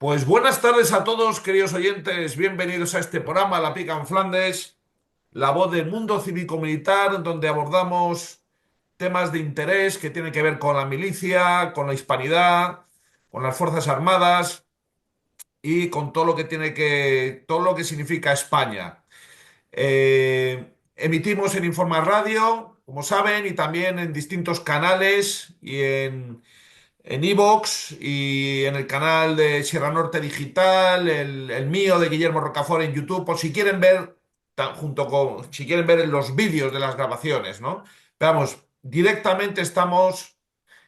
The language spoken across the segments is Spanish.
Pues buenas tardes a todos, queridos oyentes. Bienvenidos a este programa, La Pica en Flandes, la voz del mundo cívico-militar, donde abordamos temas de interés que tienen que ver con la milicia, con la hispanidad, con las Fuerzas Armadas y con todo lo que significa España. Emitimos en Informa Radio, como saben, y también en distintos canales en iVoox y en el canal de Sierra Norte Digital, el mío de Guillermo Rocafort en YouTube, por si quieren ver, si quieren ver los vídeos de las grabaciones, ¿no? Pero vamos, directamente estamos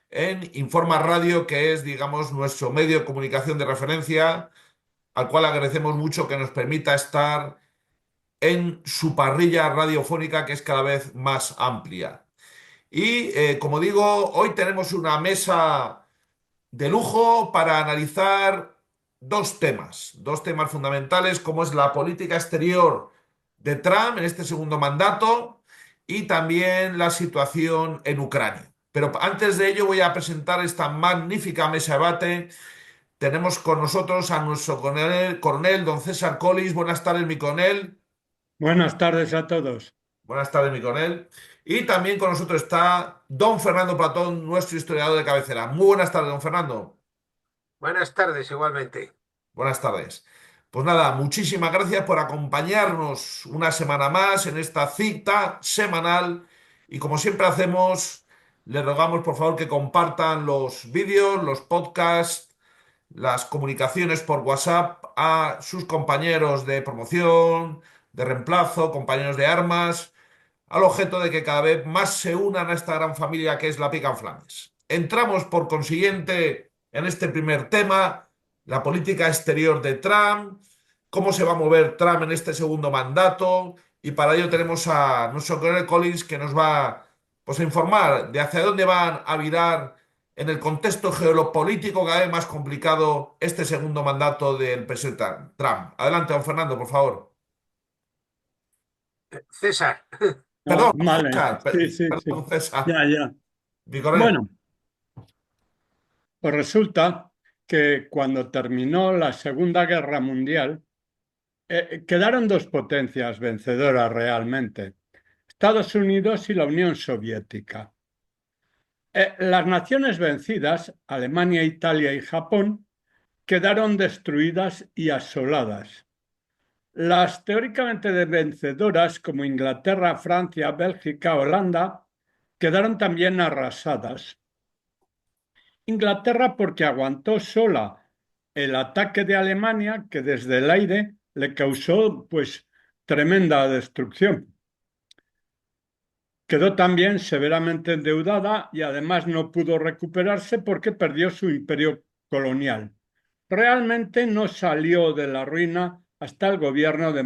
en Informa Radio, que es, digamos, nuestro medio de comunicación de referencia, al cual agradecemos mucho que nos permita estar en su parrilla radiofónica, que es cada vez más amplia. Y, como digo, hoy tenemos una mesa de lujo para analizar dos temas fundamentales, como es la política exterior de Trump en este segundo mandato y también la situación en Ucrania. Pero antes de ello voy a presentar esta magnífica mesa de debate. Tenemos con nosotros a nuestro coronel don César Collis. Buenas tardes, mi coronel. Buenas tardes a todos. Buenas tardes, mi coronel. Y también con nosotros está don Fernando Platón, nuestro historiador de cabecera. Muy buenas tardes, don Fernando. Buenas tardes, igualmente. Buenas tardes. Pues nada, muchísimas gracias por acompañarnos una semana más en esta cita semanal y como siempre hacemos, les rogamos por favor que compartan los vídeos, los podcasts, las comunicaciones por WhatsApp a sus compañeros de promoción, de reemplazo, compañeros de armas, al objeto de que cada vez más se unan a esta gran familia que es la Pica en Flandes. Entramos por consiguiente en este primer tema, la política exterior de Trump, cómo se va a mover Trump en este segundo mandato, y para ello tenemos a nuestro coronel Collins que nos va, pues, a informar de hacia dónde van a virar en el contexto geopolítico cada vez más complicado este segundo mandato del presidente Trump. Adelante, don Fernando, por favor. César, Perdón, No, vale, César, sí, sí, perdón, sí. César, Ya, ya. mi coronel. Bueno, pues resulta que cuando terminó la Segunda Guerra Mundial, quedaron dos potencias vencedoras realmente, Estados Unidos y la Unión Soviética. Las naciones vencidas, Alemania, Italia y Japón, quedaron destruidas y asoladas. Las teóricamente vencedoras, como Inglaterra, Francia, Bélgica, Holanda, quedaron también arrasadas. Inglaterra porque aguantó sola el ataque de Alemania, que desde el aire le causó pues tremenda destrucción. Quedó también severamente endeudada y además no pudo recuperarse porque perdió su imperio colonial. Realmente no salió de la ruina hasta el gobierno de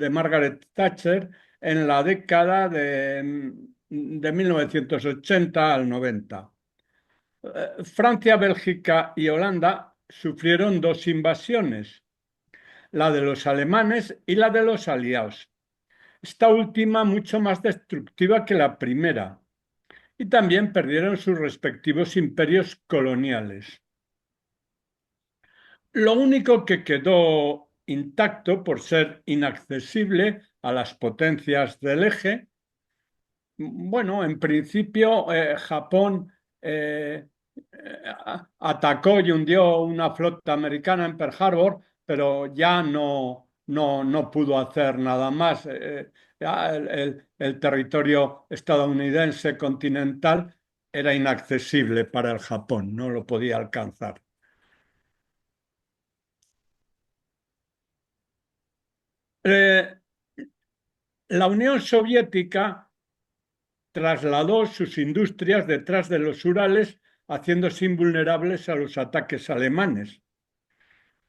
Margaret Thatcher en la década de 1980 al 90. Francia, Bélgica y Holanda sufrieron dos invasiones, la de los alemanes y la de los aliados. Esta última mucho más destructiva que la primera, y también perdieron sus respectivos imperios coloniales. Lo único que quedó intacto por ser inaccesible a las potencias del eje, bueno, en principio Japón atacó y hundió una flota americana en Pearl Harbor, pero ya no pudo hacer nada más. Ya el territorio estadounidense continental era inaccesible para el Japón, no lo podía alcanzar. Eh, la Unión Soviética trasladó sus industrias detrás de los Urales, haciéndose invulnerables a los ataques alemanes.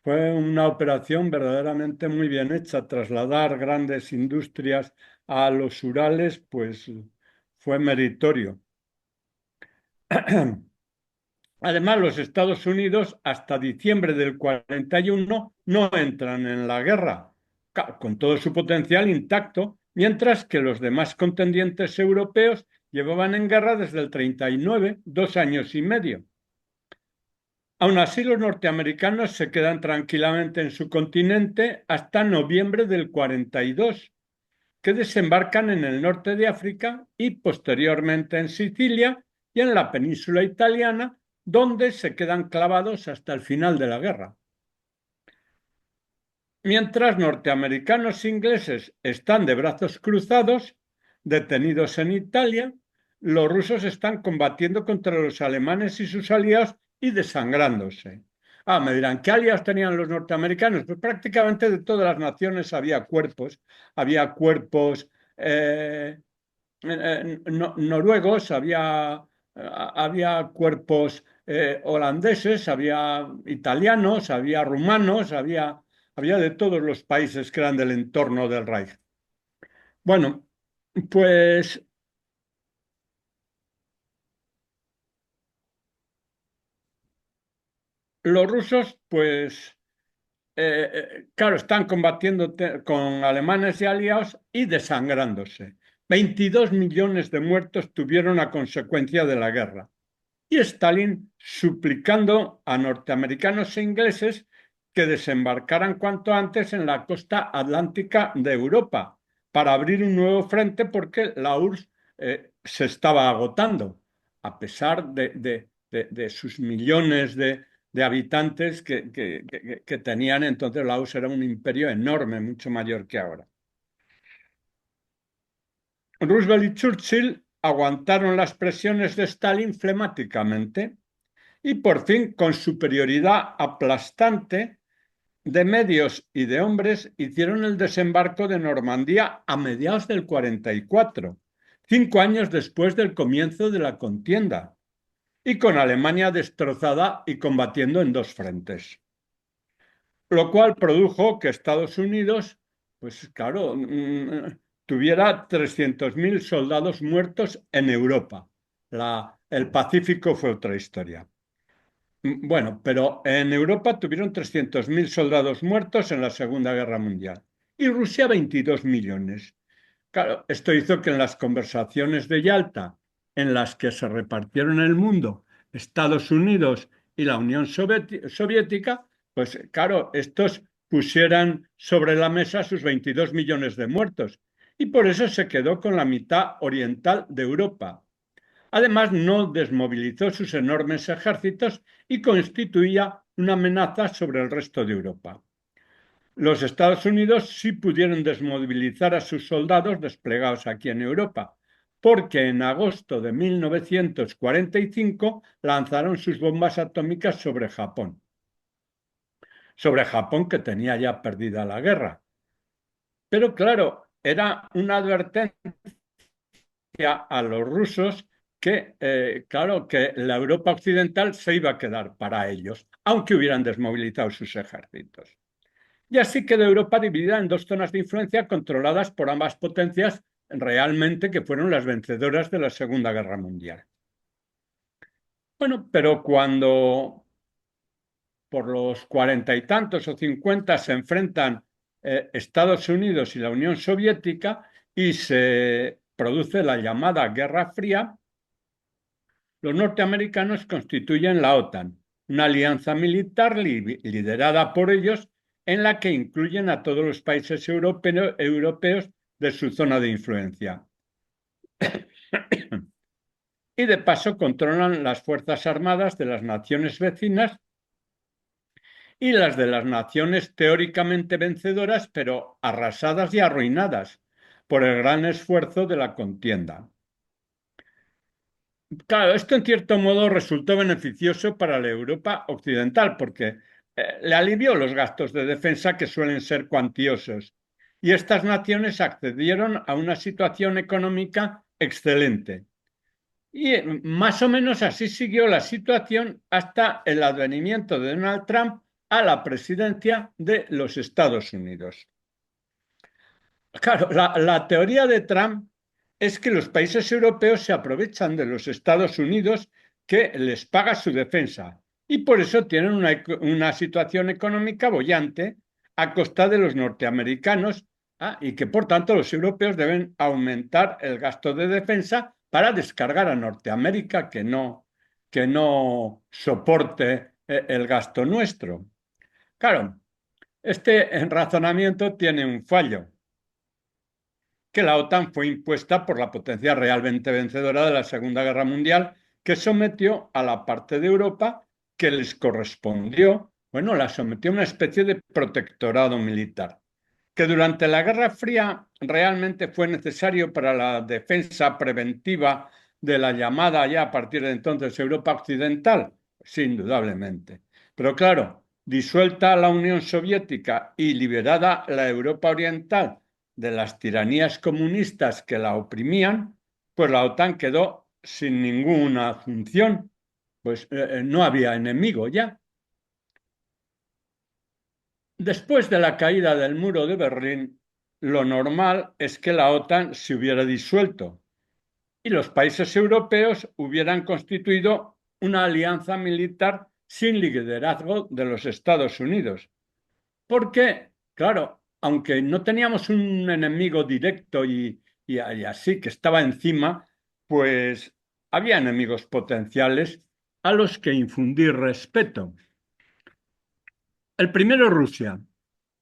Fue una operación verdaderamente muy bien hecha. Trasladar grandes industrias a los Urales, pues fue meritorio. Además, los Estados Unidos hasta diciembre del 41 no entran en la guerra, con todo su potencial intacto, mientras que los demás contendientes europeos llevaban en guerra desde el 39, 2 años y medio. Aún así, los norteamericanos se quedan tranquilamente en su continente hasta noviembre del 42, que desembarcan en el norte de África y posteriormente en Sicilia y en la península italiana, donde se quedan clavados hasta el final de la guerra. Mientras norteamericanos e ingleses están de brazos cruzados, detenidos en Italia, los rusos están combatiendo contra los alemanes y sus aliados y desangrándose. Me dirán, ¿qué aliados tenían los norteamericanos? Pues prácticamente de todas las naciones había cuerpos noruegos, había cuerpos holandeses, había italianos, había rumanos, había de todos los países que eran del entorno del Reich. Bueno, pues los rusos, pues, claro, están combatiendo con alemanes y aliados y desangrándose. 22 millones de muertos tuvieron a consecuencia de la guerra. Y Stalin suplicando a norteamericanos e ingleses que desembarcaran cuanto antes en la costa atlántica de Europa para abrir un nuevo frente porque la URSS se estaba agotando, a pesar de sus millones de habitantes que tenían. Entonces la URSS era un imperio enorme, mucho mayor que ahora. Roosevelt y Churchill aguantaron las presiones de Stalin flemáticamente y por fin, con superioridad aplastante de medios y de hombres, hicieron el desembarco de Normandía a mediados del 44, 5 años después del comienzo de la contienda, y con Alemania destrozada y combatiendo en dos frentes. Lo cual produjo que Estados Unidos, pues claro, tuviera 300.000 soldados muertos en Europa. El Pacífico fue otra historia. Bueno, pero en Europa tuvieron 300.000 soldados muertos en la Segunda Guerra Mundial y Rusia 22 millones. Claro, esto hizo que en las conversaciones de Yalta, en las que se repartieron el mundo, Estados Unidos y la Unión Soviética, pues claro, estos pusieran sobre la mesa sus 22 millones de muertos y por eso se quedó con la mitad oriental de Europa. Además, no desmovilizó sus enormes ejércitos y constituía una amenaza sobre el resto de Europa. Los Estados Unidos sí pudieron desmovilizar a sus soldados desplegados aquí en Europa, porque en agosto de 1945 lanzaron sus bombas atómicas sobre Japón que tenía ya perdida la guerra. Pero claro, era una advertencia a los rusos que, claro, que la Europa occidental se iba a quedar para ellos, aunque hubieran desmovilizado sus ejércitos. Y así quedó Europa dividida en dos zonas de influencia controladas por ambas potencias realmente que fueron las vencedoras de la Segunda Guerra Mundial. Bueno, pero cuando por los 40 y tantos o 50 se enfrentan Estados Unidos y la Unión Soviética y se produce la llamada Guerra Fría, los norteamericanos constituyen la OTAN, una alianza militar liderada por ellos en la que incluyen a todos los países europeos de su zona de influencia. Y de paso controlan las fuerzas armadas de las naciones vecinas y las de las naciones teóricamente vencedoras, pero arrasadas y arruinadas por el gran esfuerzo de la contienda. Claro, esto en cierto modo resultó beneficioso para la Europa occidental porque le alivió los gastos de defensa que suelen ser cuantiosos y estas naciones accedieron a una situación económica excelente. Y más o menos así siguió la situación hasta el advenimiento de Donald Trump a la presidencia de los Estados Unidos. Claro, la teoría de Trump es que los países europeos se aprovechan de los Estados Unidos que les paga su defensa y por eso tienen una situación económica boyante a costa de los norteamericanos y que por tanto los europeos deben aumentar el gasto de defensa para descargar a Norteamérica que no soporte el gasto nuestro. Claro, este razonamiento tiene un fallo, que la OTAN fue impuesta por la potencia realmente vencedora de la Segunda Guerra Mundial, que sometió a la parte de Europa que les correspondió, bueno, la sometió a una especie de protectorado militar, que durante la Guerra Fría realmente fue necesario para la defensa preventiva de la llamada ya a partir de entonces Europa Occidental, sí, indudablemente. Pero claro, disuelta la Unión Soviética y liberada la Europa Oriental de las tiranías comunistas que la oprimían, pues la OTAN quedó sin ninguna función, pues no había enemigo ya. Después de la caída del muro de Berlín, lo normal es que la OTAN se hubiera disuelto y los países europeos hubieran constituido una alianza militar sin liderazgo de los Estados Unidos. Porque, claro, aunque no teníamos un enemigo directo y así que estaba encima, pues había enemigos potenciales a los que infundir respeto. El primero, Rusia,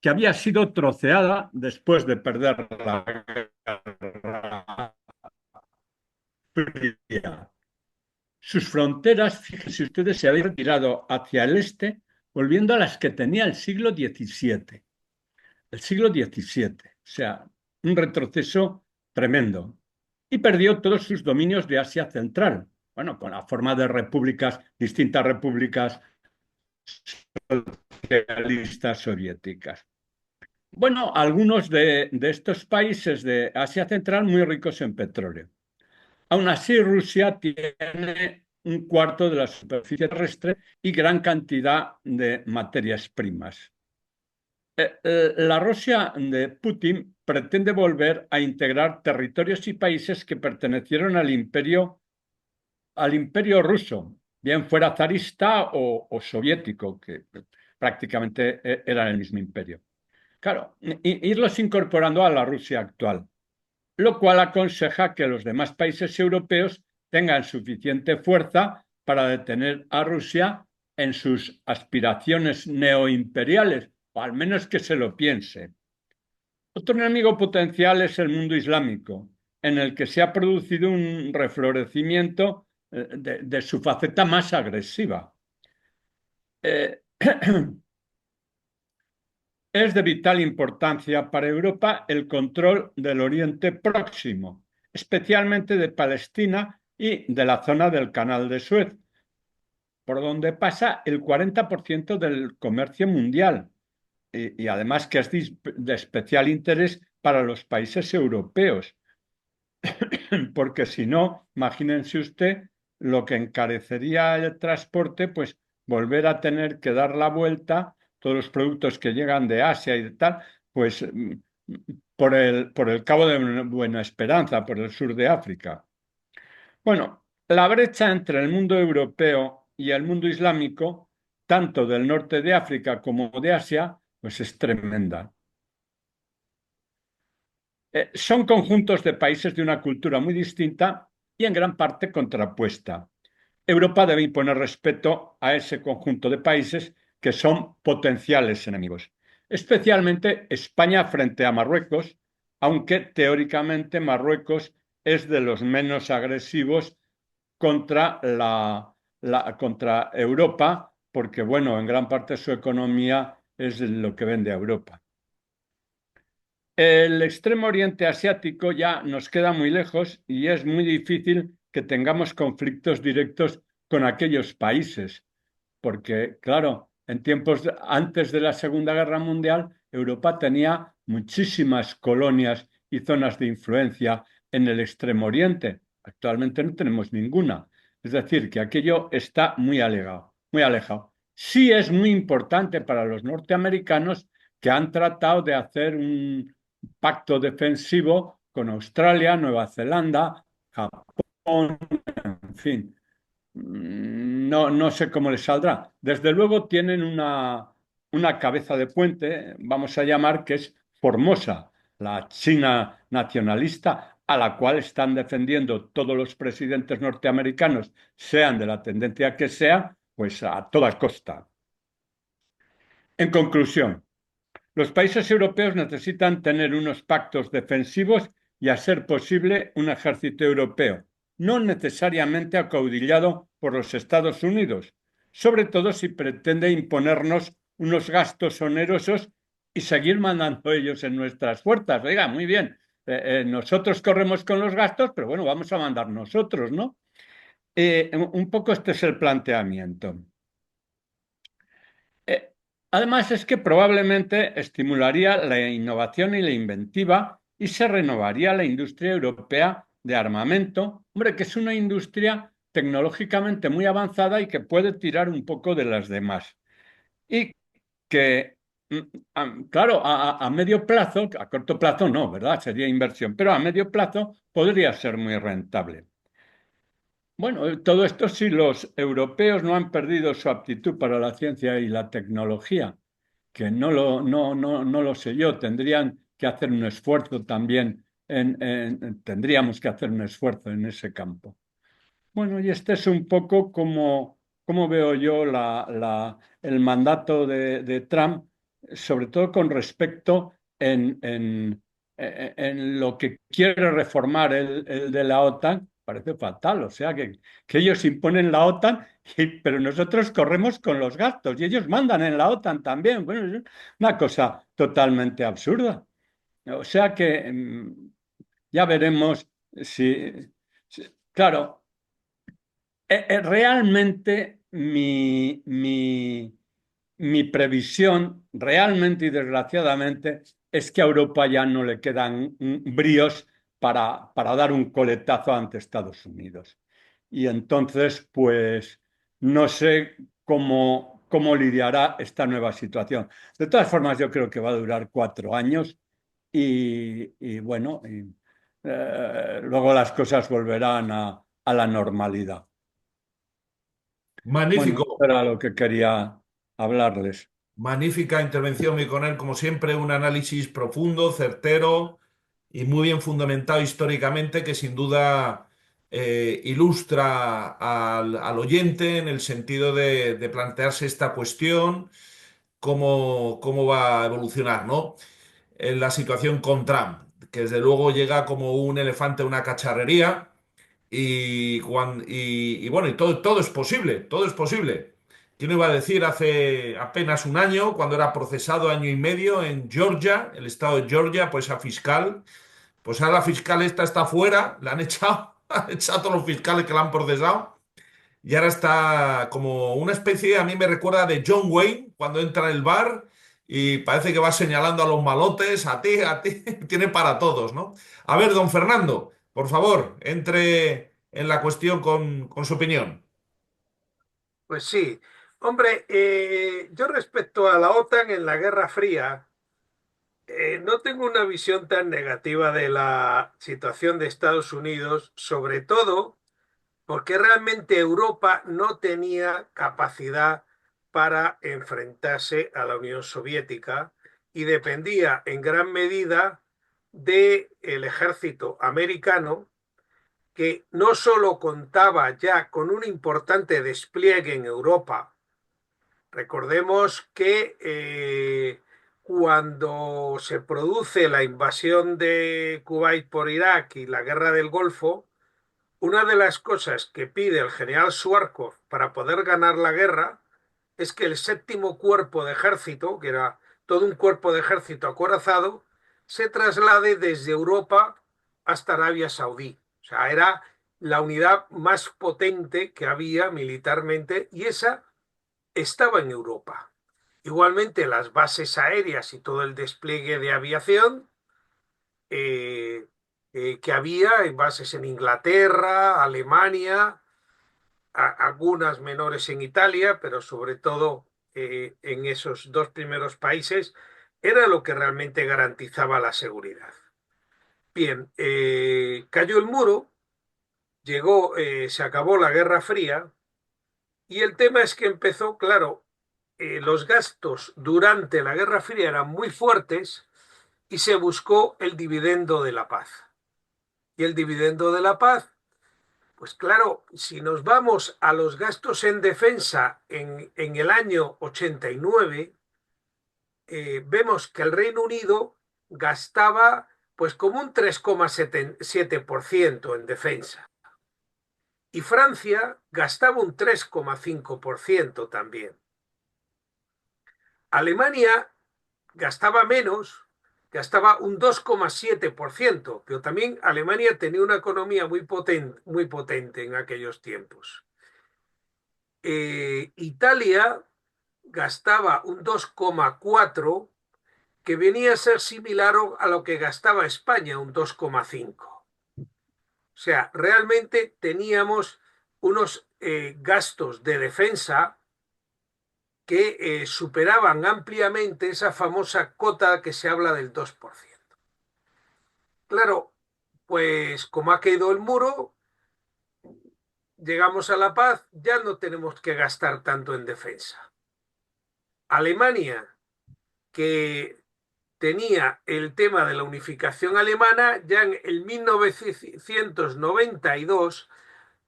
que había sido troceada después de perder la Guerra Fría. Sus fronteras, fíjense ustedes, se habían retirado hacia el este, volviendo a las que tenía el siglo XVII. El siglo XVII, o sea, un retroceso tremendo. Y perdió todos sus dominios de Asia Central, bueno, con la forma de repúblicas, distintas repúblicas socialistas soviéticas. Bueno, algunos de estos países de Asia Central muy ricos en petróleo. Aún así, Rusia tiene un cuarto de la superficie terrestre y gran cantidad de materias primas. La Rusia de Putin pretende volver a integrar territorios y países que pertenecieron al imperio ruso, bien fuera zarista o soviético, que prácticamente eran el mismo imperio. Claro, irlos incorporando a la Rusia actual, lo cual aconseja que los demás países europeos tengan suficiente fuerza para detener a Rusia en sus aspiraciones neoimperiales, o al menos que se lo piense. Otro enemigo potencial es el mundo islámico, en el que se ha producido un reflorecimiento de su faceta más agresiva. Eh, Es de vital importancia para Europa el control del Oriente Próximo, especialmente de Palestina y de la zona del Canal de Suez, por donde pasa el 40% del comercio mundial y además que es de especial interés para los países europeos, porque si no, imagínense usted lo que encarecería el transporte, pues volver a tener que dar la vuelta, todos los productos que llegan de Asia y de tal, pues por el Cabo de Buena Esperanza, por el sur de África. Bueno, la brecha entre el mundo europeo y el mundo islámico, tanto del norte de África como de Asia, pues es tremenda. Son conjuntos de países de una cultura muy distinta y en gran parte contrapuesta. Europa debe imponer respeto a ese conjunto de países que son potenciales enemigos, especialmente España frente a Marruecos, aunque teóricamente Marruecos es de los menos agresivos contra, contra Europa, porque bueno, en gran parte su economía es lo que vende a Europa. El extremo oriente asiático ya nos queda muy lejos y es muy difícil que tengamos conflictos directos con aquellos países, porque, claro, en tiempos antes de la Segunda Guerra Mundial, Europa tenía muchísimas colonias y zonas de influencia en el extremo oriente. Actualmente no tenemos ninguna. Es decir, que aquello está muy alejado, muy alejado. Sí es muy importante para los norteamericanos que han tratado de hacer un pacto defensivo con Australia, Nueva Zelanda, Japón, en fin. No, no sé cómo les saldrá. Desde luego tienen una cabeza de puente, vamos a llamar, que es Formosa, la China nacionalista, a la cual están defendiendo todos los presidentes norteamericanos, sean de la tendencia que sea, pues a toda costa. En conclusión, los países europeos necesitan tener unos pactos defensivos y, a ser posible, un ejército europeo, no necesariamente acaudillado por los Estados Unidos, sobre todo si pretende imponernos unos gastos onerosos y seguir mandando ellos en nuestras fuerzas. Oiga, muy bien, nosotros corremos con los gastos, pero bueno, vamos a mandar nosotros, ¿no? Un poco este es el planteamiento. Eh, Además, es que probablemente estimularía la innovación y la inventiva y se renovaría la industria europea de armamento, hombre, que es una industria tecnológicamente muy avanzada y que puede tirar un poco de las demás. Y que, mm, claro, a medio plazo, a corto plazo no, ¿verdad? Sería inversión, pero a medio plazo podría ser muy rentable. Bueno, todo esto si los europeos no han perdido su aptitud para la ciencia y la tecnología, que no lo sé yo, tendrían que hacer un esfuerzo también, tendríamos que hacer un esfuerzo en ese campo. Bueno, y este es un poco como veo yo el mandato de Trump, sobre todo con respecto en lo que quiere reformar el de la OTAN. Parece fatal, o sea, que ellos imponen la OTAN, pero nosotros corremos con los gastos y ellos mandan en la OTAN también. Bueno, es una cosa totalmente absurda. O sea que ya veremos claro. Realmente mi previsión, realmente y desgraciadamente, es que a Europa ya no le quedan bríos para dar un coletazo ante Estados Unidos. Y entonces, pues, no sé cómo lidiará esta nueva situación. De todas formas, yo creo que va a durar 4 años y bueno, luego las cosas volverán a la normalidad. Bueno, Magnífico, esto era lo que quería hablarles. magnífica intervención, mi coronel, como siempre, un análisis profundo, certero y muy bien fundamentado históricamente, que sin duda ilustra al oyente en el sentido de plantearse esta cuestión, cómo va a evolucionar, ¿no? En la situación con Trump, que desde luego llega como un elefante a una cacharrería y bueno, y todo es posible, todo es posible. ¿Quién iba a decir hace apenas un año, cuando era procesado año y medio en Georgia, el estado de Georgia, pues a fiscal? Pues ahora la fiscal esta está fuera, la han echado, han echado a todos los fiscales que la han procesado. Y ahora está como una especie, a mí me recuerda de John Wayne cuando entra en el bar y parece que va señalando a los malotes, a ti, tiene para todos, ¿no? A ver, don Fernando, por favor, entre en la cuestión con su opinión. Pues sí. Hombre, yo respecto a la OTAN en la Guerra Fría, no tengo una visión tan negativa de la situación de Estados Unidos, sobre todo porque realmente Europa no tenía capacidad para enfrentarse a la Unión Soviética y dependía en gran medida del ejército americano, que no solo contaba ya con un importante despliegue en Europa. Recordemos que cuando se produce la invasión de Kuwait por Irak y la guerra del Golfo, una de las cosas que pide el general Suarkov para poder ganar la guerra es que el séptimo cuerpo de ejército, que era todo un cuerpo de ejército acorazado, se traslade desde Europa hasta Arabia Saudí. O sea, era la unidad más potente que había militarmente y esa estaba en Europa. Igualmente, las bases aéreas y todo el despliegue de aviación eh, que había en bases en Inglaterra, Alemania, algunas menores en Italia, pero sobre todo en esos dos primeros países, era lo que realmente garantizaba la seguridad. Bien, cayó el muro, se acabó la Guerra Fría y el tema es que empezó, claro, los gastos durante la Guerra Fría eran muy fuertes y se buscó el dividendo de la paz. Y el dividendo de la paz Pues claro, si nos vamos a los gastos en defensa en el año 89, vemos que el Reino Unido gastaba pues como un 3,7% en defensa y Francia gastaba un 3,5% también. Alemania gastaba menos, gastaba un 2,7%, pero también Alemania tenía una economía muy potente en aquellos tiempos. Italia gastaba un 2,4%, que venía a ser similar a lo que gastaba España, un 2,5%. O sea, realmente teníamos unos gastos de defensa que superaban ampliamente esa famosa cota que se habla del 2%. Claro, pues como ha caído el muro, llegamos a la paz, ya no tenemos que gastar tanto en defensa. Alemania, que tenía el tema de la unificación alemana, ya en el 1992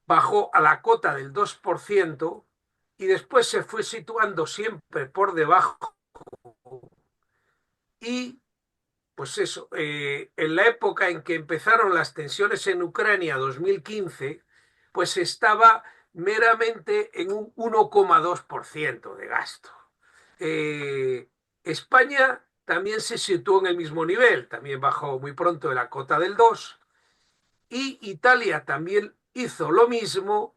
bajó a la cota del 2% y después se fue situando siempre por debajo. Y pues eso, en la época en que empezaron las tensiones en Ucrania, 2015, pues estaba meramente en un 1,2% de gasto. España también se situó en el mismo nivel, también bajó muy pronto de la cota del 2%, y Italia también hizo lo mismo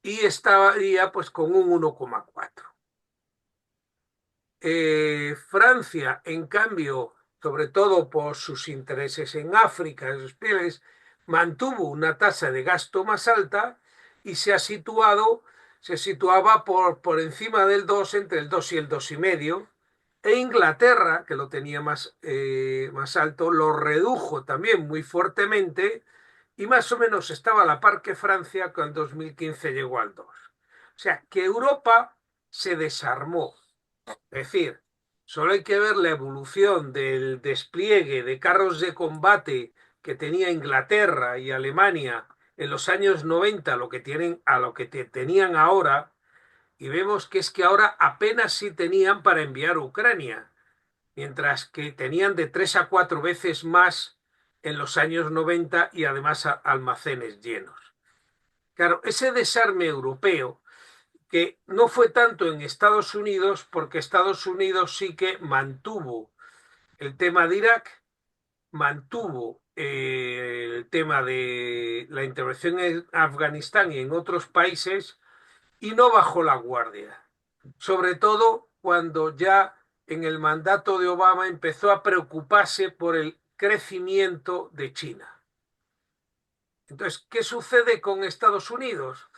y estaría pues con un 1,4%. Francia, en cambio, sobre todo por sus intereses en África, en sus pieles, mantuvo una tasa de gasto más alta y se situaba por encima del 2, entre el 2 y el 2,5. E Inglaterra, que lo tenía más alto, lo redujo también muy fuertemente y más o menos estaba a la par que Francia cuando en 2015 llegó al 2. O sea, que Europa se desarmó. Es decir, solo hay que ver la evolución del despliegue de carros de combate que tenía Inglaterra y Alemania en los años 90, a lo que tenían ahora, y vemos que es que ahora apenas sí tenían para enviar a Ucrania, mientras que tenían de 3 a 4 veces más en los años 90 y además almacenes llenos. Claro, ese desarme europeo que no fue tanto en Estados Unidos, porque Estados Unidos sí que mantuvo el tema de Irak, mantuvo el tema de la intervención en Afganistán y en otros países y no bajó la guardia. Sobre todo cuando ya en el mandato de Obama empezó a preocuparse por el crecimiento de China. Entonces, ¿qué sucede con Estados Unidos?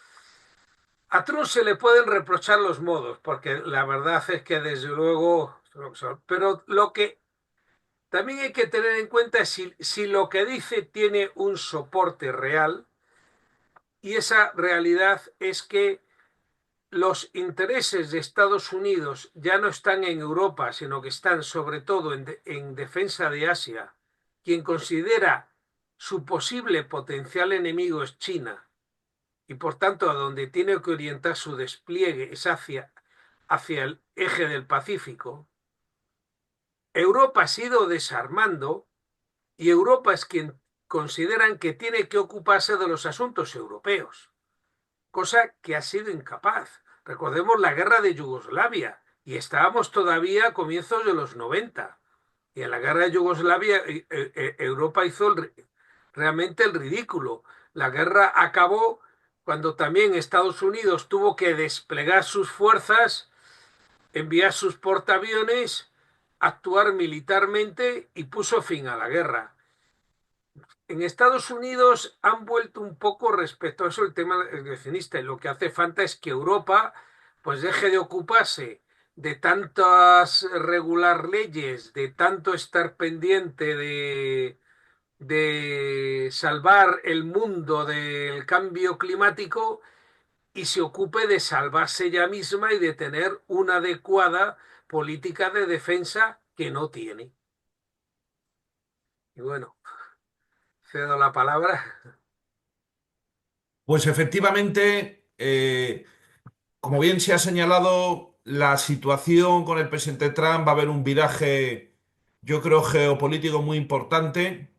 A Trump se le pueden reprochar los modos, porque la verdad es que desde luego, pero lo que también hay que tener en cuenta es si lo que dice tiene un soporte real, y esa realidad es que los intereses de Estados Unidos ya no están en Europa, sino que están sobre todo en defensa de Asia. Quien considera su posible potencial enemigo es China y por tanto a donde tiene que orientar su despliegue es hacia el eje del Pacífico. Europa se ha ido desarmando y Europa es quien consideran que tiene que ocuparse de los asuntos europeos, cosa que ha sido incapaz. Recordemos la guerra de Yugoslavia y estábamos todavía a comienzos de los 90. Y en la guerra de Yugoslavia Europa hizo realmente el ridículo. La guerra acabó cuando también Estados Unidos tuvo que desplegar sus fuerzas, enviar sus portaaviones, actuar militarmente y puso fin a la guerra. En Estados Unidos han vuelto un poco respecto a eso el tema eleccionista y lo que hace falta es que Europa pues deje de ocuparse de tantas regular leyes, de tanto estar pendiente de salvar el mundo del cambio climático y se ocupe de salvarse ella misma y de tener una adecuada política de defensa que no tiene. Y bueno, cedo la palabra. Pues efectivamente, como bien se ha señalado, la situación con el presidente Trump va a haber un viraje, yo creo, geopolítico muy importante.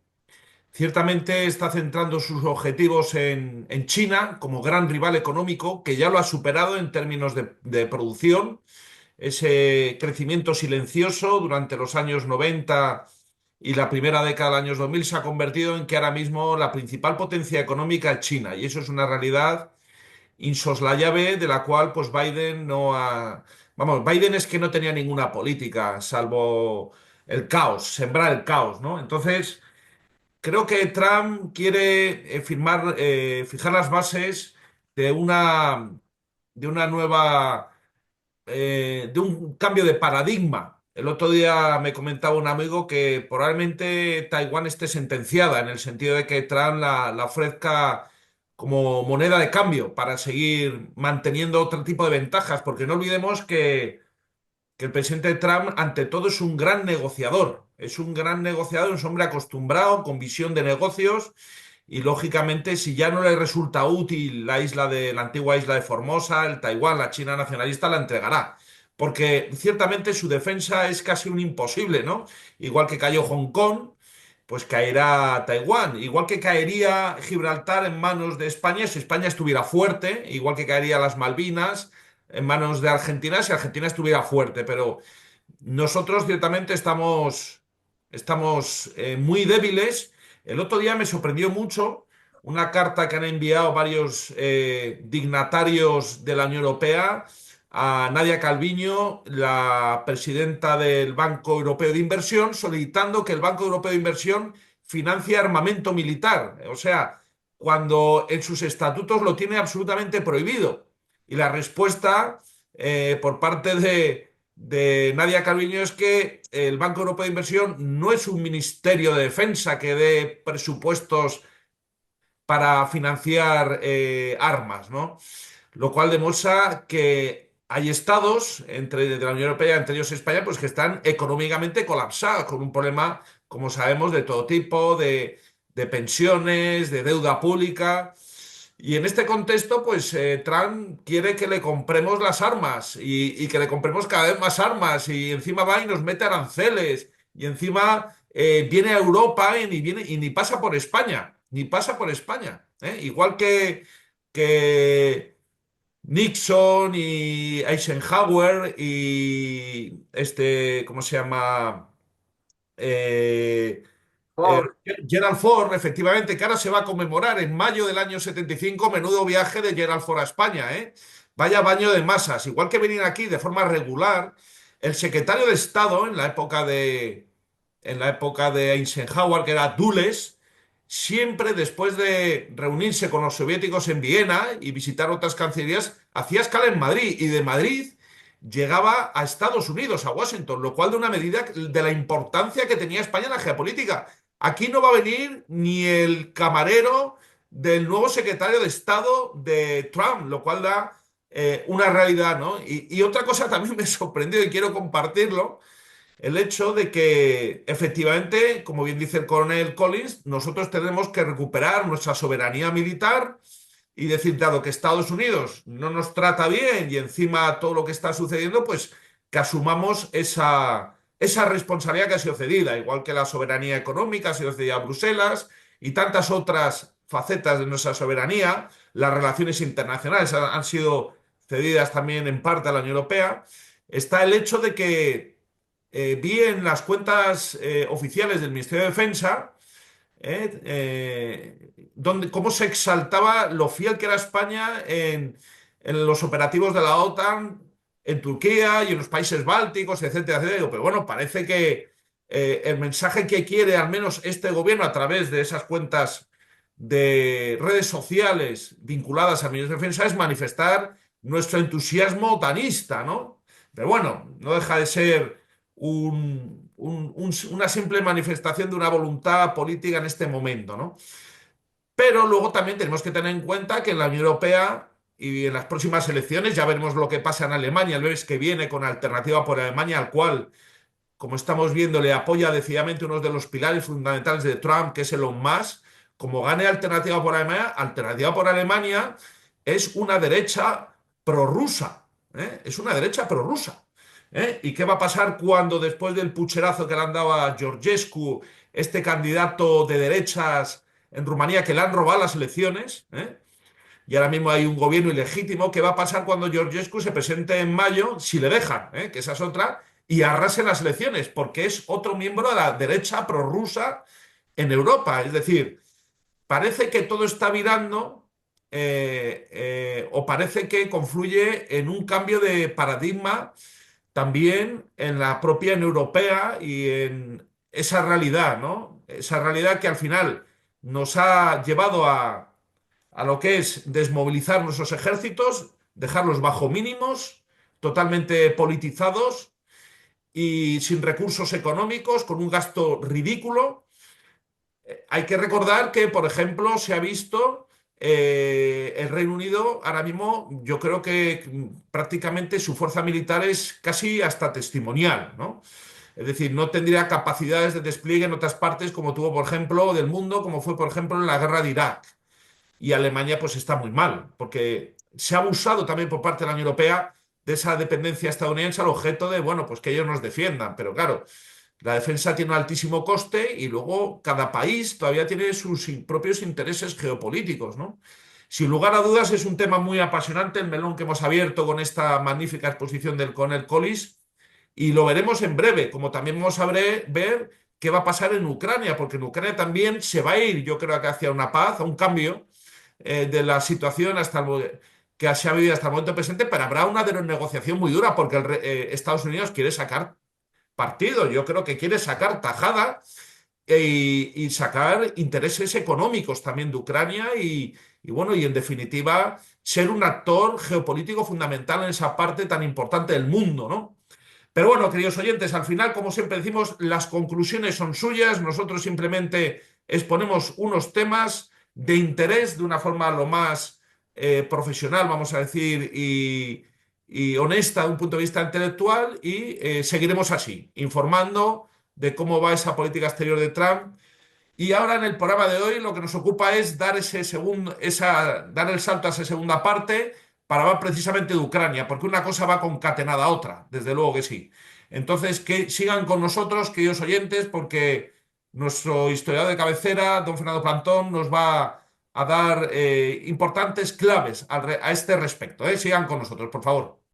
Ciertamente está centrando sus objetivos en China como gran rival económico, que ya lo ha superado en términos de producción. Ese crecimiento silencioso durante los años 90 y la primera década de los años 2000 se ha convertido en que ahora mismo la principal potencia económica es China. Y eso es una realidad insoslayable de la cual pues Biden no ha... Vamos, Biden es que no tenía ninguna política salvo el caos, sembrar el caos, ¿no? Entonces, creo que Trump quiere fijar las bases de una nueva, de un cambio de paradigma. El otro día me comentaba un amigo que probablemente Taiwán esté sentenciada en el sentido de que Trump la ofrezca como moneda de cambio para seguir manteniendo otro tipo de ventajas, porque no olvidemos que el presidente Trump, ante todo, es un gran negociador. Es un gran negociador, es un hombre acostumbrado, con visión de negocios. Y lógicamente, si ya no le resulta útil la antigua isla de Formosa, el Taiwán, la China nacionalista, la entregará. Porque ciertamente su defensa es casi un imposible, ¿no? Igual que cayó Hong Kong, pues caerá Taiwán. Igual que caería Gibraltar en manos de España si España estuviera fuerte, igual que caería las Malvinas en manos de Argentina si Argentina estuviera fuerte. Pero nosotros ciertamente estamos muy débiles. El otro día me sorprendió mucho una carta que han enviado varios dignatarios de la Unión Europea a Nadia Calviño, la presidenta del Banco Europeo de Inversión, solicitando que el Banco Europeo de Inversión financie armamento militar. O sea, cuando en sus estatutos lo tiene absolutamente prohibido. Y la respuesta por parte de Nadia Calviño es que el Banco Europeo de Inversión no es un ministerio de defensa que dé presupuestos para financiar armas, ¿no? Lo cual demuestra que hay estados de la Unión Europea, entre ellos España, pues que están económicamente colapsados, con un problema, como sabemos, de todo tipo, de pensiones, de deuda pública. Y en este contexto, pues Trump quiere que le compremos las armas y que le compremos cada vez más armas y encima va y nos mete aranceles y encima viene a Europa y ni pasa por España, ni pasa por España. Igual que Nixon y Eisenhower y ¿cómo se llama? Eh, eh, Por Gerald Ford, efectivamente, que ahora se va a conmemorar en mayo del año 75, menudo viaje de Gerald Ford a España, ¿eh? Vaya baño de masas. Igual que venir aquí de forma regular, el secretario de Estado en la época de Eisenhower, que era Dulles, siempre después de reunirse con los soviéticos en Viena y visitar otras cancillerías, hacía escala en Madrid y de Madrid llegaba a Estados Unidos, a Washington, lo cual de una medida de la importancia que tenía España en la geopolítica. Aquí no va a venir ni el camarero del nuevo secretario de Estado de Trump, lo cual da una realidad, ¿no? Y otra cosa también me sorprendió y quiero compartirlo, el hecho de que efectivamente, como bien dice el coronel Collins, nosotros tenemos que recuperar nuestra soberanía militar y decir, dado que Estados Unidos no nos trata bien y encima todo lo que está sucediendo, pues que asumamos esa responsabilidad que ha sido cedida, igual que la soberanía económica ha sido cedida a Bruselas y tantas otras facetas de nuestra soberanía, las relaciones internacionales han sido cedidas también en parte a la Unión Europea. Está el hecho de que vi en las cuentas oficiales del Ministerio de Defensa cómo se exaltaba lo fiel que era España en los operativos de la OTAN en Turquía y en los países bálticos, etcétera, etcétera. Digo, pero bueno, parece que el mensaje que quiere al menos este gobierno a través de esas cuentas de redes sociales vinculadas al Ministerio de Defensa es manifestar nuestro entusiasmo otanista, ¿no? Pero bueno, no deja de ser una simple manifestación de una voluntad política en este momento, ¿no? Pero luego también tenemos que tener en cuenta que en la Unión Europea y en las próximas elecciones, ya veremos lo que pasa en Alemania el mes que viene con Alternativa por Alemania, al cual, como estamos viendo, le apoya decididamente uno de los pilares fundamentales de Trump, que es Elon Musk, como gane Alternativa por Alemania es una derecha prorrusa, ¿eh? Es una derecha prorrusa. ¿Eh? ¿Y qué va a pasar cuando después del pucherazo que le han dado a Georgescu, este candidato de derechas en Rumanía, que le han robado las elecciones? ¿Eh? Y ahora mismo hay un gobierno ilegítimo. ¿Qué va a pasar cuando Georgescu se presente en mayo, si le dejan, que esa es otra, y arrase las elecciones? Porque es otro miembro de la derecha prorrusa en Europa. Es decir, parece que todo está virando, o parece que confluye en un cambio de paradigma también en la propia Unión Europea y en esa realidad, ¿no? Esa realidad que al final nos ha llevado a lo que es desmovilizar nuestros ejércitos, dejarlos bajo mínimos, totalmente politizados y sin recursos económicos, con un gasto ridículo. Hay que recordar que, por ejemplo, se ha visto el Reino Unido ahora mismo, yo creo que prácticamente su fuerza militar es casi hasta testimonial, ¿no? Es decir, no tendría capacidades de despliegue en otras partes como tuvo, por ejemplo, del mundo, como fue, por ejemplo, en la guerra de Irak. Y Alemania pues está muy mal, porque se ha abusado también por parte de la Unión Europea de esa dependencia estadounidense al objeto de, bueno, pues que ellos nos defiendan. Pero claro, la defensa tiene un altísimo coste y luego cada país todavía tiene sus propios intereses geopolíticos, ¿no? Sin lugar a dudas es un tema muy apasionante el melón que hemos abierto con esta magnífica exposición del Cornel Collis y lo veremos en breve, como también vamos a ver qué va a pasar en Ucrania, porque en Ucrania también se va a ir, yo creo que hacia una paz, a un cambio de la situación que se ha vivido hasta el momento presente, pero habrá una negociación muy dura porque Estados Unidos quiere sacar partido, yo creo que quiere sacar tajada y sacar intereses económicos también de Ucrania y bueno, y en definitiva ser un actor geopolítico fundamental en esa parte tan importante del mundo, ¿no? Pero bueno, queridos oyentes, al final, como siempre decimos, las conclusiones son suyas, nosotros simplemente exponemos unos temas de interés de una forma lo más profesional, vamos a decir, y honesta de un punto de vista intelectual y seguiremos así, informando de cómo va esa política exterior de Trump. Y ahora en el programa de hoy lo que nos ocupa es dar dar el salto a esa segunda parte para hablar precisamente de Ucrania, porque una cosa va concatenada a otra, desde luego que sí. Entonces, que sigan con nosotros, queridos oyentes, porque nuestro historiador de cabecera, don Fernando Plantón, nos va a dar importantes claves a este respecto. Sigan con nosotros, por favor.